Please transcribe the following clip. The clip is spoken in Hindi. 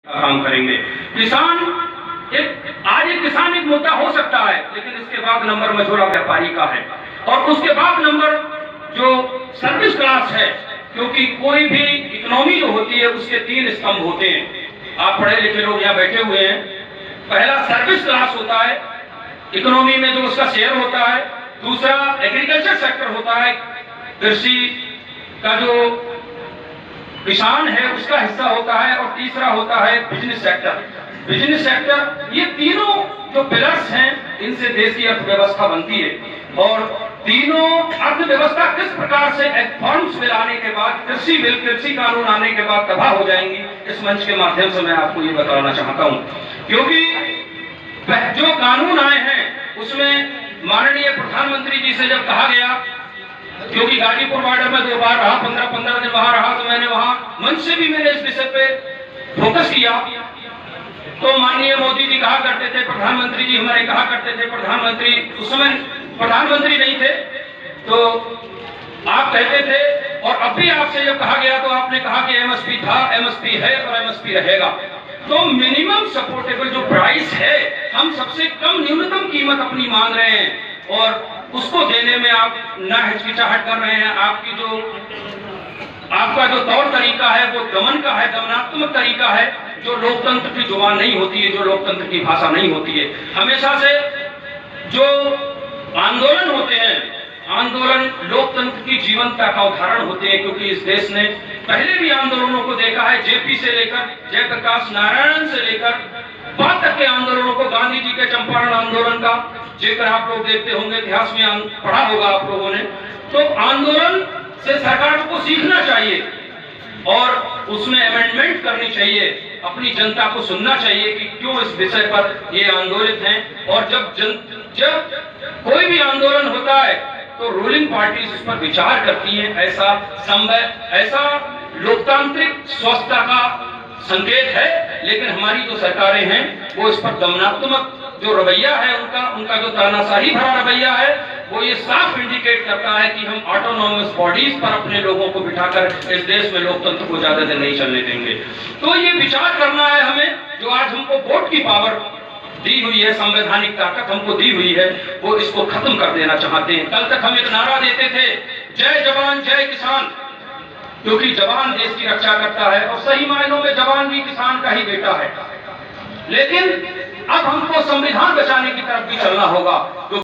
काम करेंगे। किसान आज एक किसान एक मुद्दा हो सकता है, लेकिन इसके बाद नंबर मझोला व्यापारी का है और उसके बाद नंबर जो सर्विस क्लास है, क्योंकि कोई भी इकोनॉमी जो होती है उसके तीन स्तंभ होते हैं। आप पढ़े लिखे लोग यहाँ बैठे हुए हैं। पहला सर्विस क्लास होता है इकोनॉमी में, जो उसका शेयर होता है। दूसरा एग्रीकल्चर सेक्टर होता है, कृषि का जो किसान है उसका हिस्सा होता है। और तीसरा होता है बिजनेस सेक्टर। बिजनेस सेक्टर, ये तीनों जो पिलर्स हैं, इनसे देश की अर्थव्यवस्था बनती है। और तीनों अर्थव्यवस्था किस प्रकार से रिफॉर्म्स में लाने के बाद, कृषि कानून आने के बाद तबाह हो जाएंगी, इस मंच के माध्यम से मैं आपको ये बताना चाहता हूँ। क्योंकि जो कानून आए हैं उसमें माननीय प्रधानमंत्री जी से जब कहा गया, क्योंकि गाजीपुर बॉर्डर में 2 बार रहा, 15 दिन वहां रहा, तो मैंने वहां मंच से भी मैंने इस विषय पे फोकस किया। तो माननीय मोदी जी कहा करते थे, प्रधानमंत्री जी हमारे कहा करते थे, प्रधानमंत्री उस समय प्रधानमंत्री नहीं थे तो आप कहते थे, और अब भी आपसे जब कहा गया तो आपने कहा कि एमएसपी था, एमएसपी है और एमएसपी रहेगा। तो मिनिमम सपोर्टेबल जो प्राइस है, हम सबसे कम न्यूनतम कीमत अपनी मांग रहे हैं और उसको देने में आप ना हिचकिचाहट कर रहे हैं। आपका जो तौर तरीका है वो दमन का है, दमनात्मक तरीका है, जो लोकतंत्र की जुबान नहीं होती है, जो लोकतंत्र की भाषा नहीं होती है। हमेशा से जो आंदोलन होते हैं, आंदोलन लोकतंत्र की जीवंतता का उदाहरण होते हैं। क्योंकि इस देश ने पहले भी आंदोलनों को देखा है, जेपी से लेकर जयप्रकाश नारायण से लेकर बाद तक के आंदोलनों को, गांधी जी के चंपारण आंदोलन का जिक्र आप लोग देखते होंगे, इतिहास में पढ़ा होगा आप लोगों ने। तो आंदोलन से सरकार को सीखना चाहिए और उसमें अमेंडमेंट करनी चाहिए, अपनी जनता को सुनना चाहिए कि क्यों इस विषय पर ये आंदोलित हैं। और जब कोई भी आंदोलन होता है तो रूलिंग पार्टीज इस पर विचार करती हैं। ऐसा लोकतांत्रिक स्वस्थता का संकेत है। लेकिन हमारी जो सरकारें हैं वो इस पर दमनात्मक जो रवैया है, उनका जो तानाशाही भरा रवैया है, वो ये साफ इंडिकेट करता है कि हम ऑटोनॉमस बॉडीज पर अपने लोगों को बिठाकर इस देश में लोकतंत्र को ज्यादा दिन नहीं चलने देंगे। तो ये विचार करना है हमें, जो आज हमको वोट की पावर दी हुई है, संवैधानिक ताकत हमको दी हुई है, वो इसको खत्म कर देना चाहते हैं। कल तक हम एक नारा देते थे, जय जवान जय किसान, क्योंकि जवान देश की रक्षा करता है और सही मायनों में जवान भी किसान का ही बेटा है। लेकिन अब हमको संविधान बचाने की तरफ भी चलना होगा।